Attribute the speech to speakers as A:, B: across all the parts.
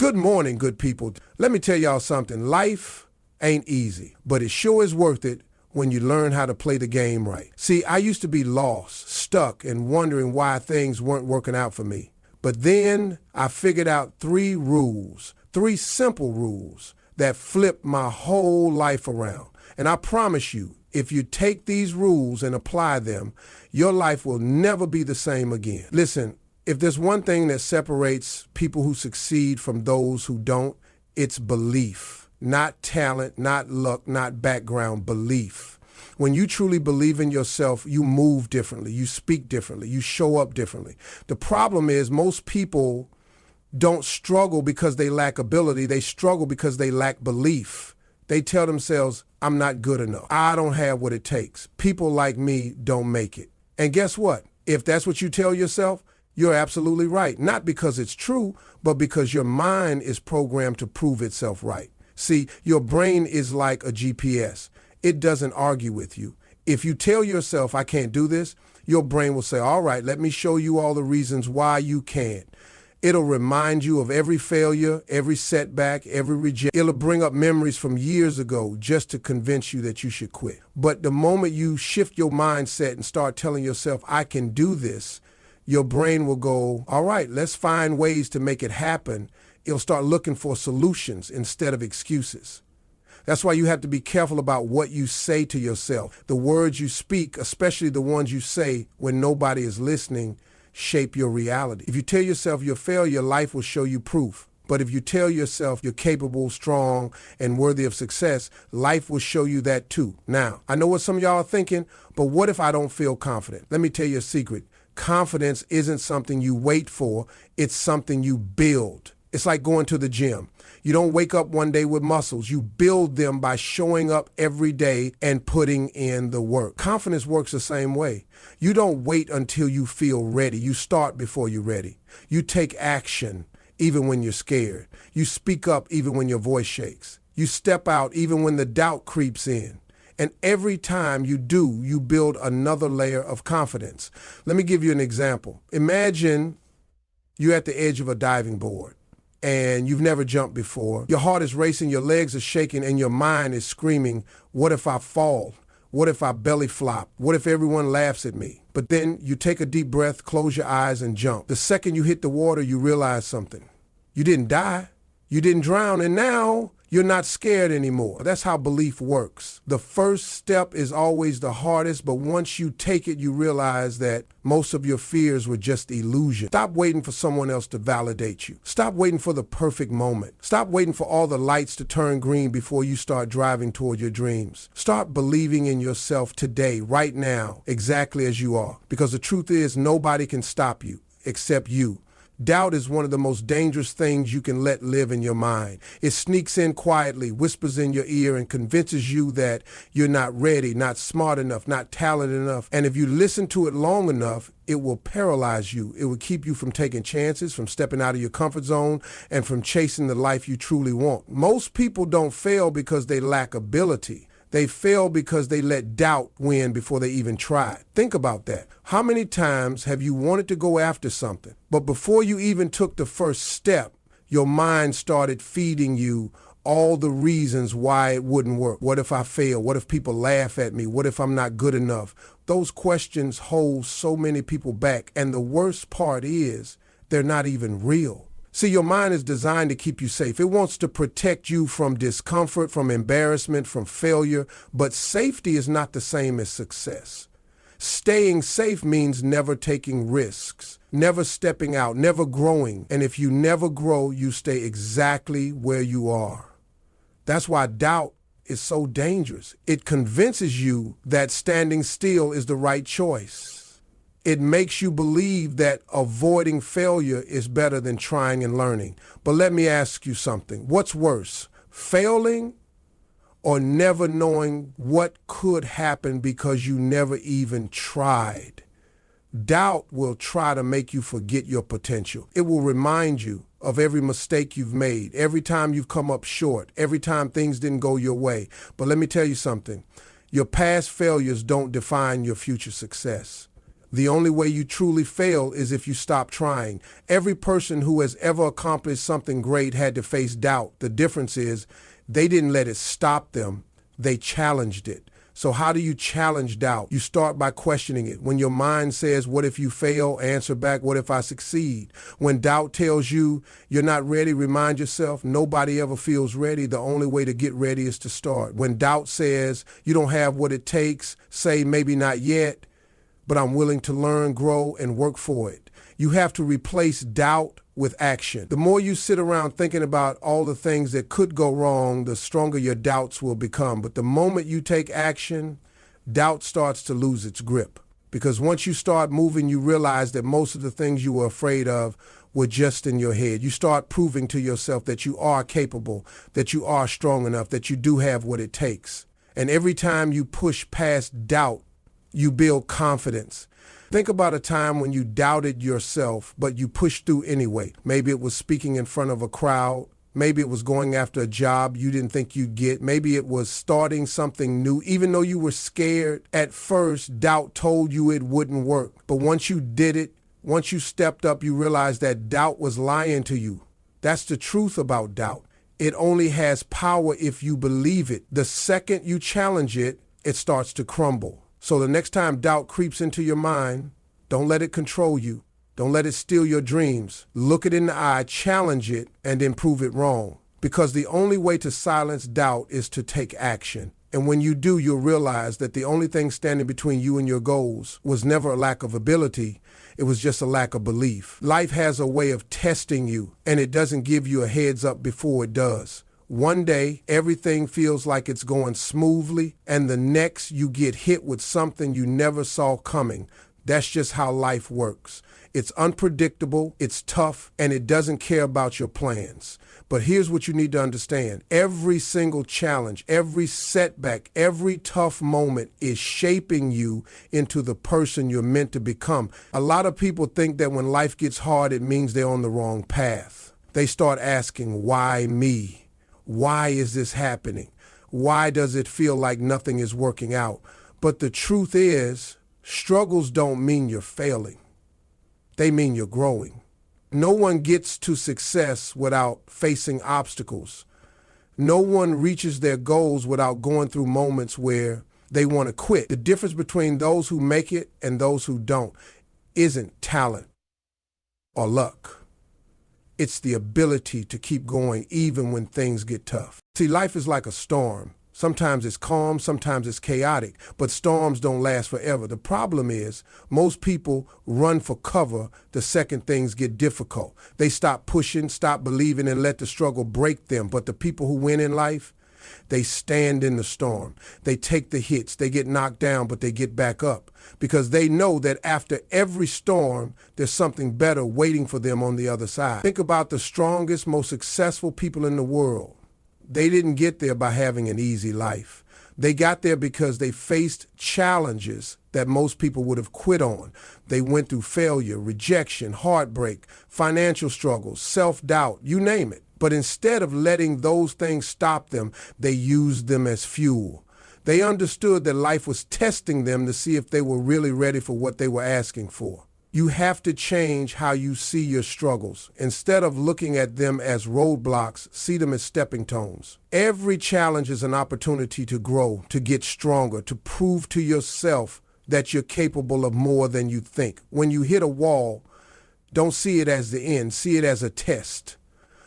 A: Good morning, good people. Let me tell y'all something. Life ain't easy, but it sure is worth it when you learn how to play the game right. See, I used to be lost, stuck, and wondering why things weren't working out for me. But then I figured out three simple rules that flipped my whole life around. And I promise you, if you take these rules and apply them, your life will never be the same again. Listen, if there's one thing that separates people who succeed from those who don't, it's belief. Not talent, not luck, not background, belief. When you truly believe in yourself, you move differently, you speak differently, you show up differently. The problem is most people don't struggle because they lack ability, they struggle because they lack belief. They tell themselves, I'm not good enough. I don't have what it takes. People like me don't make it. And guess what? If that's what you tell yourself, you're absolutely right. Not because it's true, but because your mind is programmed to prove itself right. See, your brain is like a GPS. It doesn't argue with you. If you tell yourself, I can't do this, your brain will say, all right, let me show you all the reasons why you can't. It'll remind you of every failure, every setback, every rejection. It'll bring up memories from years ago just to convince you that you should quit. But the moment you shift your mindset and start telling yourself, I can do this, your brain will go, all right, let's find ways to make it happen. It'll start looking for solutions instead of excuses. That's why you have to be careful about what you say to yourself. The words you speak, especially the ones you say when nobody is listening, shape your reality. If you tell yourself you're a failure, life will show you proof. But if you tell yourself you're capable, strong, and worthy of success, life will show you that too. Now, I know what some of y'all are thinking, but what if I don't feel confident? Let me tell you a secret. Confidence isn't something you wait for, it's something you build. It's like going to the gym. You don't wake up one day with muscles. You build them by showing up every day and putting in the work. Confidence works the same way. You don't wait until you feel ready. You start before you're ready. You take action even when you're scared. You speak up even when your voice shakes. You step out even when the doubt creeps in. And every time you do, you build another layer of confidence. Let me give you an example. Imagine you're at the edge of a diving board and you've never jumped before. Your heart is racing, your legs are shaking, and your mind is screaming, what if I fall? What if I belly flop? What if everyone laughs at me? But then you take a deep breath, close your eyes, and jump. The second you hit the water, you realize something. You didn't die. You didn't drown, and now you're not scared anymore. That's how belief works. The first step is always the hardest, but once you take it, you realize that most of your fears were just illusion. Stop waiting for someone else to validate you. Stop waiting for the perfect moment. Stop waiting for all the lights to turn green before you start driving toward your dreams. Start believing in yourself today, right now, exactly as you are. Because the truth is, nobody can stop you except you. Doubt is one of the most dangerous things you can let live in your mind. It sneaks in quietly, whispers in your ear, and convinces you that you're not ready, not smart enough, not talented enough. And if you listen to it long enough, it will paralyze you. It will keep you from taking chances, from stepping out of your comfort zone, and from chasing the life you truly want. Most people don't fail because they lack ability. They fail because they let doubt win before they even tried. Think about that. How many times have you wanted to go after something, but before you even took the first step, your mind started feeding you all the reasons why it wouldn't work? What if I fail? What if people laugh at me? What if I'm not good enough? Those questions hold so many people back, and the worst part is they're not even real. See, your mind is designed to keep you safe. It wants to protect you from discomfort, from embarrassment, from failure, but safety is not the same as success. Staying safe means never taking risks, never stepping out, never growing. And if you never grow, you stay exactly where you are. That's why doubt is so dangerous. It convinces you that standing still is the right choice. It makes you believe that avoiding failure is better than trying and learning. But let me ask you something. What's worse, failing or never knowing what could happen because you never even tried? Doubt will try to make you forget your potential. It will remind you of every mistake you've made, every time you've come up short, every time things didn't go your way. But let me tell you something. Your past failures don't define your future success. The only way you truly fail is if you stop trying. Every person who has ever accomplished something great had to face doubt. The difference is they didn't let it stop them. They challenged it. So how do you challenge doubt? You start by questioning it. When your mind says, what if you fail? Answer back, what if I succeed? When doubt tells you you're not ready, remind yourself, nobody ever feels ready. The only way to get ready is to start. When doubt says you don't have what it takes, say maybe not yet, but I'm willing to learn, grow, and work for it. You have to replace doubt with action. The more you sit around thinking about all the things that could go wrong, the stronger your doubts will become. But the moment you take action, doubt starts to lose its grip. Because once you start moving, you realize that most of the things you were afraid of were just in your head. You start proving to yourself that you are capable, that you are strong enough, that you do have what it takes. And every time you push past doubt, you build confidence. Think about a time when you doubted yourself, but you pushed through anyway. Maybe it was speaking in front of a crowd. Maybe it was going after a job you didn't think you'd get. Maybe it was starting something new. Even though you were scared at first, doubt told you it wouldn't work. But once you did it, once you stepped up, you realized that doubt was lying to you. That's the truth about doubt. It only has power if you believe it. The second you challenge it, it starts to crumble. So the next time doubt creeps into your mind, don't let it control you. Don't let it steal your dreams. Look it in the eye, challenge it, and then prove it wrong. Because the only way to silence doubt is to take action. And when you do, you'll realize that the only thing standing between you and your goals was never a lack of ability. It was just a lack of belief. Life has a way of testing you, and it doesn't give you a heads up before it does. One day, everything feels like it's going smoothly, and the next you get hit with something you never saw coming. That's just how life works. It's unpredictable, it's tough, and it doesn't care about your plans. But here's what you need to understand. Every single challenge, every setback, every tough moment is shaping you into the person you're meant to become. A lot of people think that when life gets hard, it means they're on the wrong path. They start asking, why me? Why is this happening? Why does it feel like nothing is working out? But the truth is, struggles don't mean you're failing. They mean you're growing. No one gets to success without facing obstacles. No one reaches their goals without going through moments where they want to quit. The difference between those who make it and those who don't isn't talent or luck. It's the ability to keep going even when things get tough. See, life is like a storm. Sometimes it's calm, sometimes it's chaotic, but storms don't last forever. The problem is most people run for cover the second things get difficult. They stop pushing, stop believing, and let the struggle break them. But the people who win in life, they stand in the storm. They take the hits. They get knocked down, but they get back up because they know that after every storm, there's something better waiting for them on the other side. Think about the strongest, most successful people in the world. They didn't get there by having an easy life. They got there because they faced challenges that most people would have quit on. They went through failure, rejection, heartbreak, financial struggles, self-doubt, you name it. But instead of letting those things stop them, they used them as fuel. They understood that life was testing them to see if they were really ready for what they were asking for. You have to change how you see your struggles. Instead of looking at them as roadblocks, see them as stepping stones. Every challenge is an opportunity to grow, to get stronger, to prove to yourself that you're capable of more than you think. When you hit a wall, don't see it as the end, see it as a test.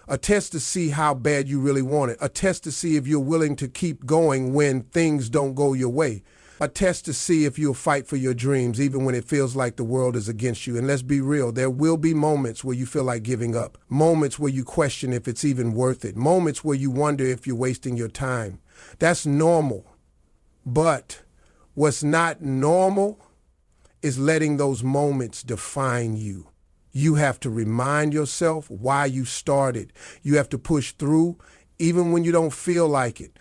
A: A test to see how bad you really want it. A test to see if you're willing to keep going when things don't go your way. A test to see if you'll fight for your dreams even when it feels like the world is against you. And let's be real, there will be moments where you feel like giving up. Moments where you question if it's even worth it. Moments where you wonder if you're wasting your time. That's normal. But what's not normal is letting those moments define you. You have to remind yourself why you started. You have to push through even when you don't feel like it.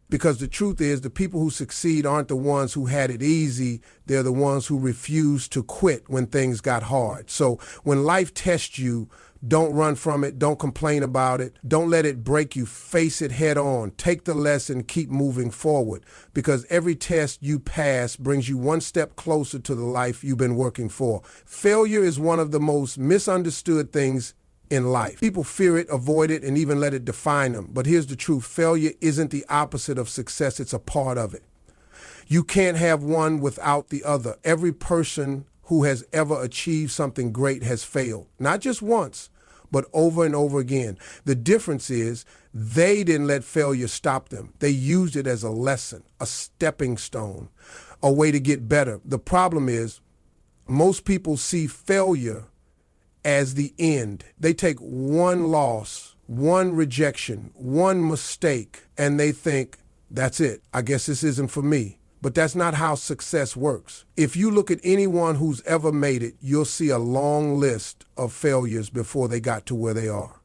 A: Because the truth is, the people who succeed aren't the ones who had it easy. They're the ones who refused to quit when things got hard. So when life tests you, don't run from it. Don't complain about it. Don't let it break you. Face it head on. Take the lesson. Keep moving forward. Because every test you pass brings you one step closer to the life you've been working for. Failure is one of the most misunderstood things in life. People fear it, avoid it, and even let it define them. But here's the truth. Failure isn't the opposite of success. It's a part of it. You can't have one without the other. Every person who has ever achieved something great has failed. Not just once, but over and over again. The difference is they didn't let failure stop them. They used it as a lesson, a stepping stone, a way to get better. The problem is most people see failure as the end. They take one loss, one rejection, one mistake, and they think, that's it. I guess this isn't for me. But that's not how success works. If you look at anyone who's ever made it, you'll see a long list of failures before they got to where they are.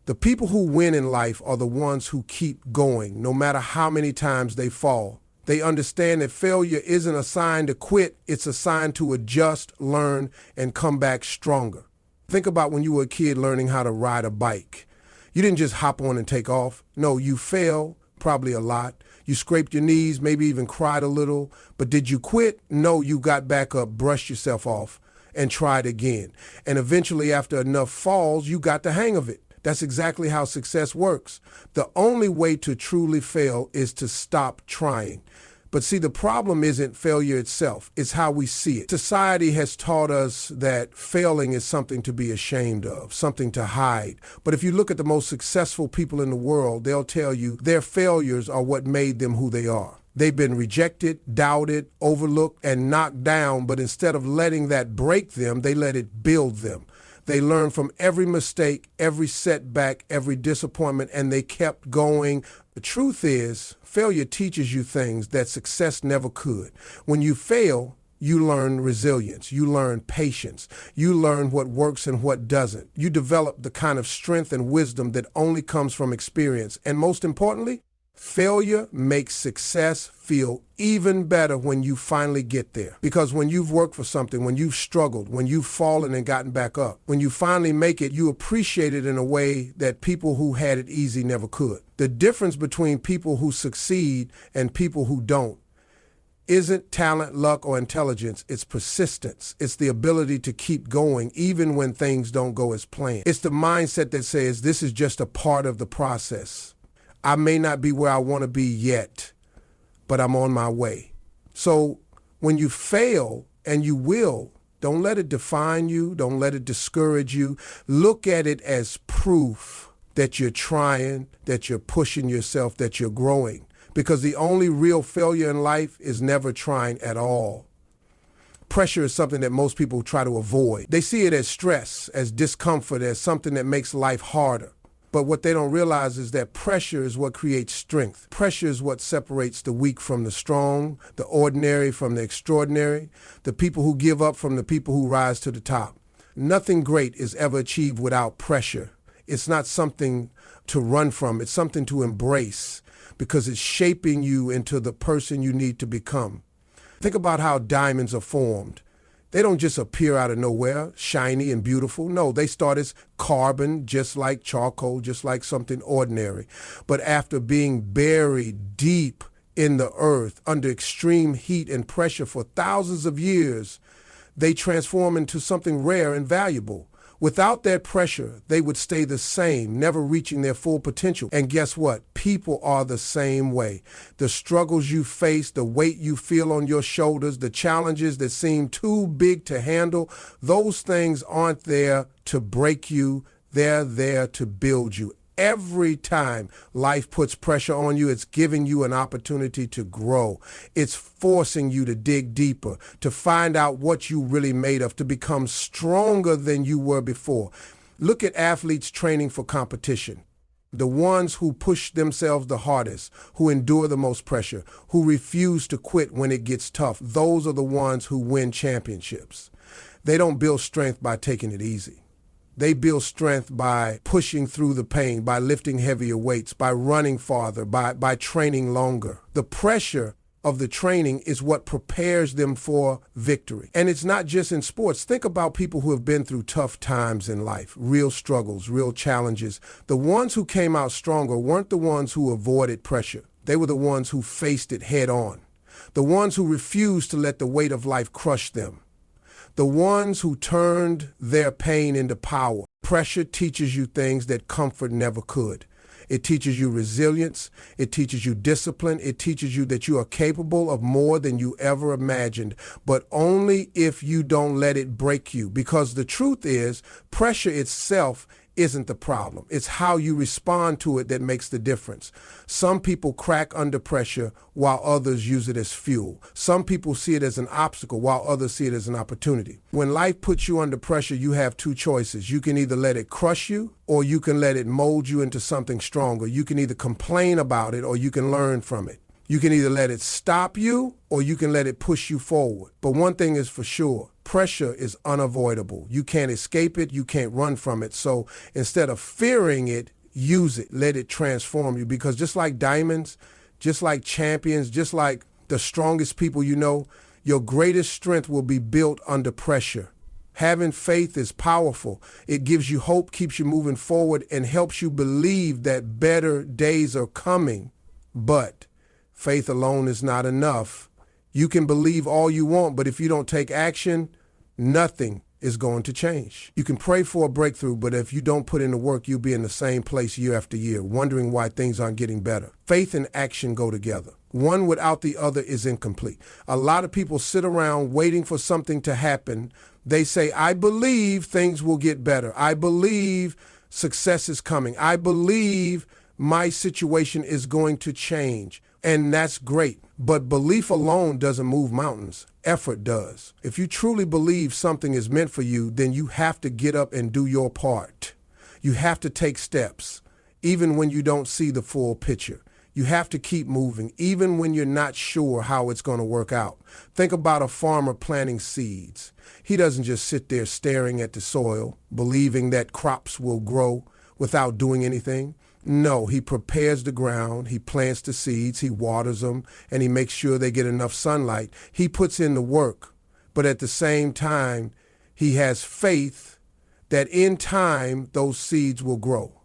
A: The people who win in life are the ones who keep going, no matter how many times they fall. They understand that failure isn't a sign to quit, it's a sign to adjust, learn, and come back stronger. Think about when you were a kid learning how to ride a bike. You didn't just hop on and take off. No, you fell, probably a lot. You scraped your knees, maybe even cried a little. But did you quit? No, you got back up, brushed yourself off, and tried again. And eventually, after enough falls, you got the hang of it. That's exactly how success works. The only way to truly fail is to stop trying. But see, the problem isn't failure itself. It's how we see it. Society has taught us that failing is something to be ashamed of, something to hide. But if you look at the most successful people in the world, they'll tell you their failures are what made them who they are. They've been rejected, doubted, overlooked, and knocked down. But instead of letting that break them, they let it build them. They learned from every mistake, every setback, every disappointment, and they kept going. The truth is, failure teaches you things that success never could. When you fail, you learn resilience, you learn patience, you learn what works and what doesn't. You develop the kind of strength and wisdom that only comes from experience. And most importantly, failure makes success feel even better when you finally get there. Because when you've worked for something, when you've struggled, when you've fallen and gotten back up, when you finally make it, you appreciate it in a way that people who had it easy never could. The difference between people who succeed and people who don't isn't talent, luck, or intelligence. It's persistence. It's the ability to keep going even when things don't go as planned. It's the mindset that says this is just a part of the process. I may not be where I want to be yet, but I'm on my way. So when you fail, and you will, don't let it define you. Don't let it discourage you. Look at it as proof that you're trying, that you're pushing yourself, that you're growing. Because the only real failure in life is never trying at all. Pressure is something that most people try to avoid. They see it as stress, as discomfort, as something that makes life harder. But what they don't realize is that pressure is what creates strength. Pressure is what separates the weak from the strong, the ordinary from the extraordinary, the people who give up from the people who rise to the top. Nothing great is ever achieved without pressure. It's not something to run from. It's something to embrace because it's shaping you into the person you need to become. Think about how diamonds are formed. They don't just appear out of nowhere, shiny and beautiful. No, they start as carbon, just like charcoal, just like something ordinary. But after being buried deep in the earth under extreme heat and pressure for thousands of years, they transform into something rare and valuable. Without that pressure, they would stay the same, never reaching their full potential. And guess what? People are the same way. The struggles you face, the weight you feel on your shoulders, the challenges that seem too big to handle, those things aren't there to break you. They're there to build you. Every time life puts pressure on you, it's giving you an opportunity to grow. It's forcing you to dig deeper, to find out what you really made of, to become stronger than you were before. Look at athletes training for competition. The ones who push themselves the hardest, who endure the most pressure, who refuse to quit when it gets tough, those are the ones who win championships. They don't build strength by taking it easy. They build strength by pushing through the pain, by lifting heavier weights, by running farther, by training longer. The pressure of the training is what prepares them for victory. And it's not just in sports. Think about people who have been through tough times in life, real struggles, real challenges. The ones who came out stronger weren't the ones who avoided pressure. They were the ones who faced it head on. The ones who refused to let the weight of life crush them. The ones who turned their pain into power. Pressure teaches you things that comfort never could. It teaches you resilience. It teaches you discipline. It teaches you that you are capable of more than you ever imagined, but only if you don't let it break you. Because the truth is, pressure itself isn't the problem. It's how you respond to it that makes the difference. Some people crack under pressure while others use it as fuel. Some people see it as an obstacle while others see it as an opportunity. When life puts you under pressure, you have two choices. You can either let it crush you or you can let it mold you into something stronger. You can either complain about it or you can learn from it. You can either let it stop you or you can let it push you forward. But one thing is for sure, pressure is unavoidable. You can't escape it. You can't run from it. So instead of fearing it, use it. Let it transform you. Because just like diamonds, just like champions, just like the strongest people you know, your greatest strength will be built under pressure. Having faith is powerful. It gives you hope, keeps you moving forward, and helps you believe that better days are coming. But faith alone is not enough. You can believe all you want, but if you don't take action, nothing is going to change. You can pray for a breakthrough, but if you don't put in the work, you'll be in the same place year after year, wondering why things aren't getting better. Faith and action go together. One without the other is incomplete. A lot of people sit around waiting for something to happen. They say, I believe things will get better. I believe success is coming. I believe my situation is going to change. And that's great. But belief alone doesn't move mountains. Effort does. If you truly believe something is meant for you, then you have to get up and do your part. You have to take steps, even when you don't see the full picture. You have to keep moving, even when you're not sure how it's going to work out. Think about a farmer planting seeds. He doesn't just sit there staring at the soil, believing that crops will grow without doing anything. No, he prepares the ground, he plants the seeds, he waters them, and he makes sure they get enough sunlight. He puts in the work, but at the same time, he has faith that in time, those seeds will grow.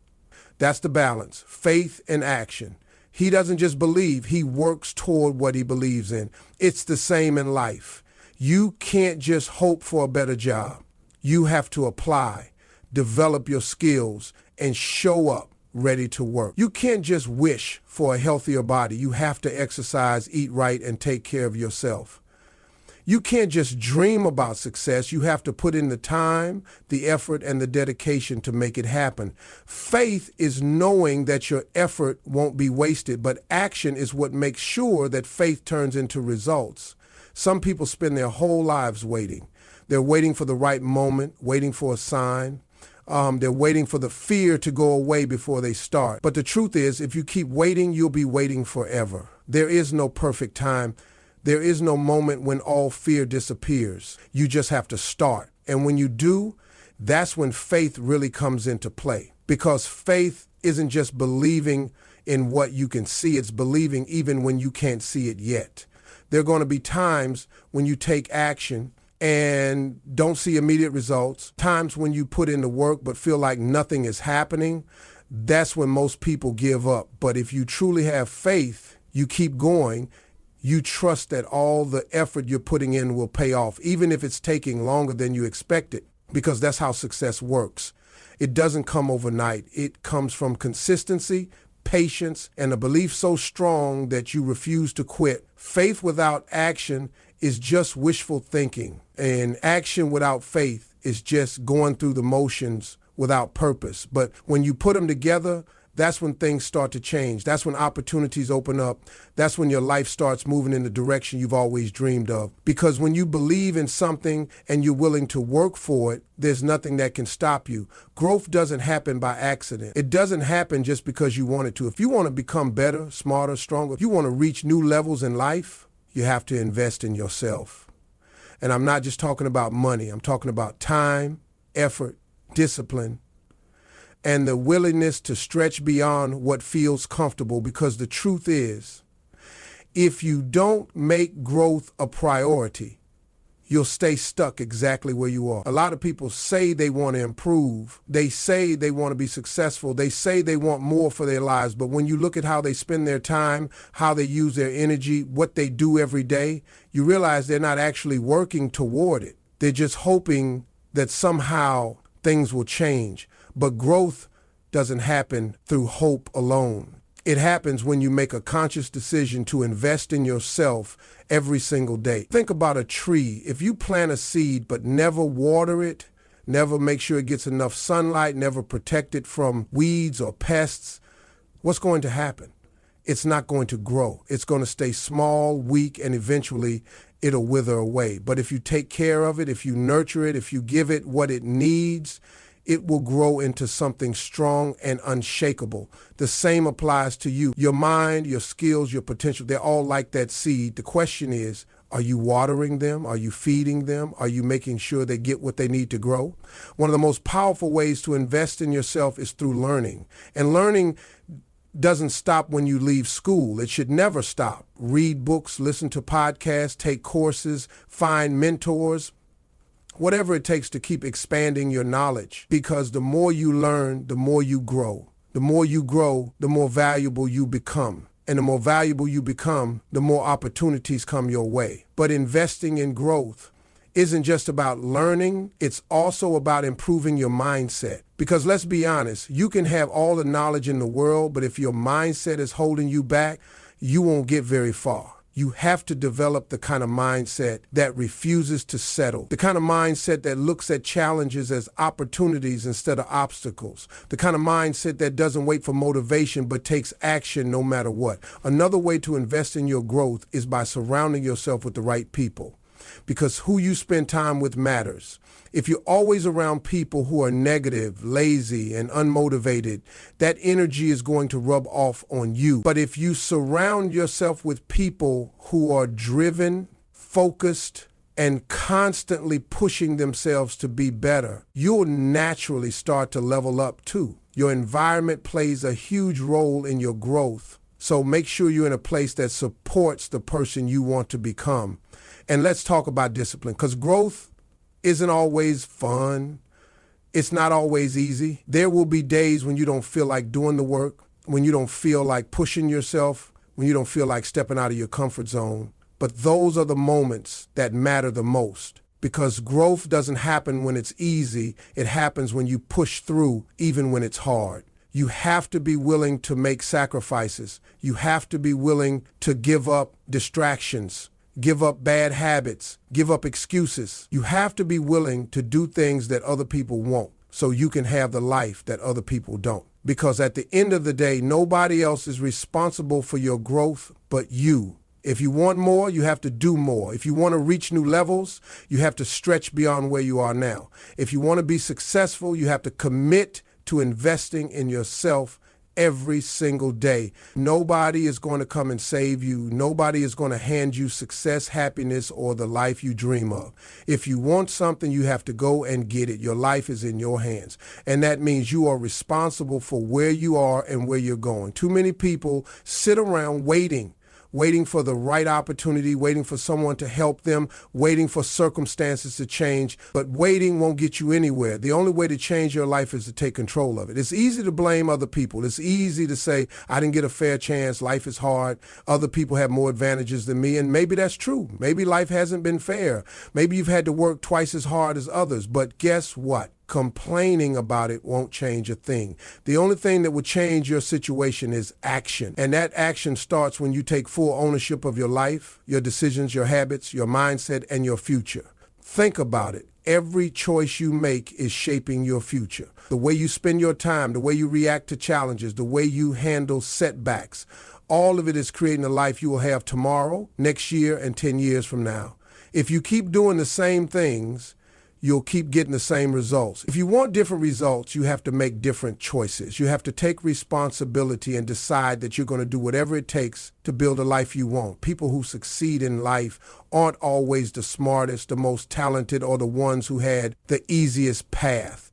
A: That's the balance, faith and action. He doesn't just believe, he works toward what he believes in. It's the same in life. You can't just hope for a better job. You have to apply, develop your skills, and show up ready to work. You can't just wish for a healthier body. You have to exercise, eat right, and take care of yourself. You can't just dream about success. You have to put in the time, the effort, and the dedication to make it happen. Faith is knowing that your effort won't be wasted, but action is what makes sure that faith turns into results. Some people spend their whole lives waiting. They're waiting for the right moment, waiting for a sign. They're waiting for the fear to go away before they start. But the truth is, if you keep waiting, you'll be waiting forever. There is no perfect time. There is no moment when all fear disappears. You just have to start. And when you do, that's when faith really comes into play. Because faith isn't just believing in what you can see. It's believing even when you can't see it yet. There are going to be times when you take action and don't see immediate results, times when you put in the work but feel like nothing is happening. That's when most people give up. But if you truly have faith, you keep going. You trust that all the effort you're putting in will pay off, even if it's taking longer than you expected, because that's how success works. It doesn't come overnight. It comes from consistency, patience, and a belief so strong that you refuse to quit. Faith without action is just wishful thinking, and action without faith is just going through the motions without purpose. But when you put them together, that's when things start to change. That's when opportunities open up. That's when your life starts moving in the direction you've always dreamed of. Because when you believe in something and you're willing to work for it, there's nothing that can stop you. Growth doesn't happen by accident. It doesn't happen just because you want it to. If you want to become better, smarter, stronger, if you want to reach new levels in life, you have to invest in yourself. And I'm not just talking about money. I'm talking about time, effort, discipline, and the willingness to stretch beyond what feels comfortable, because the truth is, if you don't make growth a priority, you'll stay stuck exactly where you are. A lot of people say they want to improve. They say they want to be successful. They say they want more for their lives. But when you look at how they spend their time, how they use their energy, what they do every day, you realize they're not actually working toward it. They're just hoping that somehow things will change. But growth doesn't happen through hope alone. It happens when you make a conscious decision to invest in yourself every single day. Think about a tree. If you plant a seed but never water it, never make sure it gets enough sunlight, never protect it from weeds or pests, what's going to happen? It's not going to grow. It's going to stay small, weak, and eventually it'll wither away. But if you take care of it, if you nurture it, if you give it what it needs, it will grow into something strong and unshakable. The same applies to you. Your mind, your skills, your potential, they're all like that seed. The question is, are you watering them? Are you feeding them? Are you making sure they get what they need to grow? One of the most powerful ways to invest in yourself is through learning. And learning doesn't stop when you leave school. It should never stop. Read books, listen to podcasts, take courses, find mentors, whatever it takes to keep expanding your knowledge, because the more you learn, the more you grow. The more you grow, the more valuable you become. And the more valuable you become, the more opportunities come your way. But investing in growth isn't just about learning, it's also about improving your mindset. Because let's be honest, you can have all the knowledge in the world, but if your mindset is holding you back, you won't get very far. You have to develop the kind of mindset that refuses to settle, the kind of mindset that looks at challenges as opportunities instead of obstacles, the kind of mindset that doesn't wait for motivation but takes action no matter what. Another way to invest in your growth is by surrounding yourself with the right people, because who you spend time with matters. If you're always around people who are negative, lazy, and unmotivated, that energy is going to rub off on you. But if you surround yourself with people who are driven, focused, and constantly pushing themselves to be better, you'll naturally start to level up too. Your environment plays a huge role in your growth. So make sure you're in a place that supports the person you want to become. And let's talk about discipline, because growth isn't always fun. It's not always easy. There will be days when you don't feel like doing the work, when you don't feel like pushing yourself, when you don't feel like stepping out of your comfort zone. But those are the moments that matter the most, because growth doesn't happen when it's easy. It happens when you push through, even when it's hard. You have to be willing to make sacrifices. You have to be willing to give up distractions, give up bad habits, give up excuses. You have to be willing to do things that other people won't, so you can have the life that other people don't. Because at the end of the day, nobody else is responsible for your growth but you. If you want more, you have to do more. If you want to reach new levels, you have to stretch beyond where you are now. If you want to be successful, you have to commit to investing in yourself every single day. Nobody is going to come and save you. Nobody is going to hand you success, happiness, or the life you dream of. If you want something, you have to go and get it. Your life is in your hands. And that means you are responsible for where you are and where you're going. Too many people sit around waiting for the right opportunity, waiting for someone to help them, waiting for circumstances to change. But waiting won't get you anywhere. The only way to change your life is to take control of it. It's easy to blame other people. It's easy to say, I didn't get a fair chance, life is hard, other people have more advantages than me. And maybe that's true. Maybe life hasn't been fair. Maybe you've had to work twice as hard as others. But guess what? Complaining about it won't change a thing. The only thing that will change your situation is action. And that action starts when you take full ownership of your life, your decisions, your habits, your mindset, and your future. Think about it. Every choice you make is shaping your future. The way you spend your time, the way you react to challenges, the way you handle setbacks, all of it is creating the life you will have tomorrow, next year, and 10 years from now. If you keep doing the same things, you'll keep getting the same results. If you want different results, you have to make different choices. You have to take responsibility and decide that you're going to do whatever it takes to build a life you want. People who succeed in life aren't always the smartest, the most talented, or the ones who had the easiest path.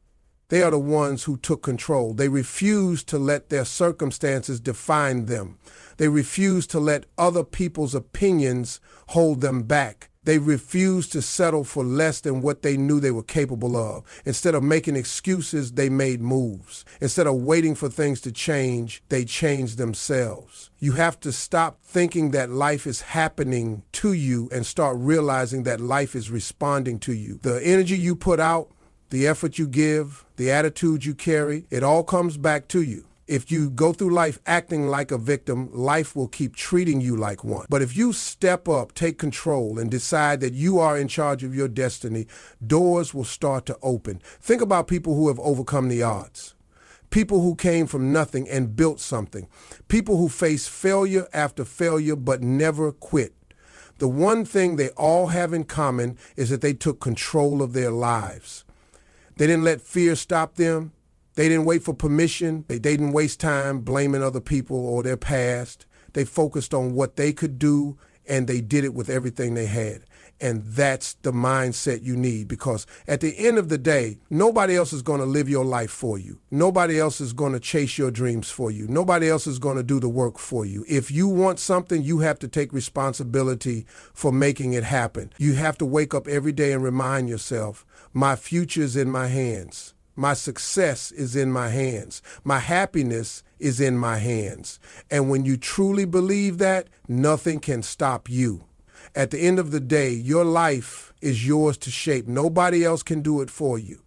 A: They are the ones who took control. They refused to let their circumstances define them. They refused to let other people's opinions hold them back. They refused to settle for less than what they knew they were capable of. Instead of making excuses, they made moves. Instead of waiting for things to change, they changed themselves. You have to stop thinking that life is happening to you and start realizing that life is responding to you. The energy you put out, the effort you give, the attitude you carry, it all comes back to you. If you go through life acting like a victim, life will keep treating you like one. But if you step up, take control, and decide that you are in charge of your destiny, doors will start to open. Think about people who have overcome the odds. People who came from nothing and built something. People who face failure after failure but never quit. The one thing they all have in common is that they took control of their lives. They didn't let fear stop them. They didn't wait for permission. They didn't waste time blaming other people or their past. They focused on what they could do, and they did it with everything they had. And that's the mindset you need, because at the end of the day, nobody else is going to live your life for you. Nobody else is going to chase your dreams for you. Nobody else is going to do the work for you. If you want something, you have to take responsibility for making it happen. You have to wake up every day and remind yourself, my future is in my hands. My success is in my hands. My happiness is in my hands. And when you truly believe that, nothing can stop you. At the end of the day, your life is yours to shape. Nobody else can do it for you.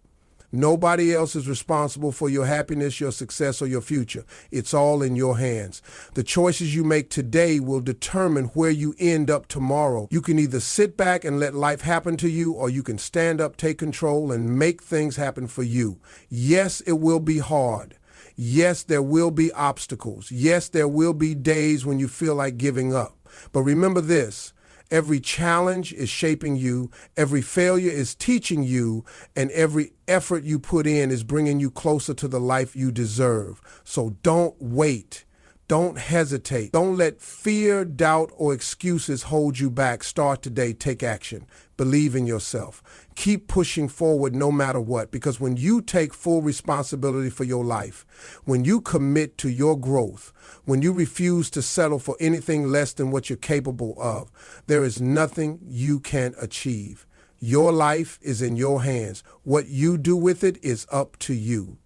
A: Nobody else is responsible for your happiness, your success, or your future. It's all in your hands. The choices you make today will determine where you end up tomorrow. You can either sit back and let life happen to you, or you can stand up, take control, and make things happen for you. Yes, it will be hard. Yes, there will be obstacles. Yes, there will be days when you feel like giving up. But remember this. Every challenge is shaping you, every failure is teaching you, and every effort you put in is bringing you closer to the life you deserve. So don't wait. Don't hesitate. Don't let fear, doubt, or excuses hold you back. Start today. Take action. Believe in yourself. Keep pushing forward no matter what, because when you take full responsibility for your life, when you commit to your growth, when you refuse to settle for anything less than what you're capable of, there is nothing you can't achieve. Your life is in your hands. What you do with it is up to you.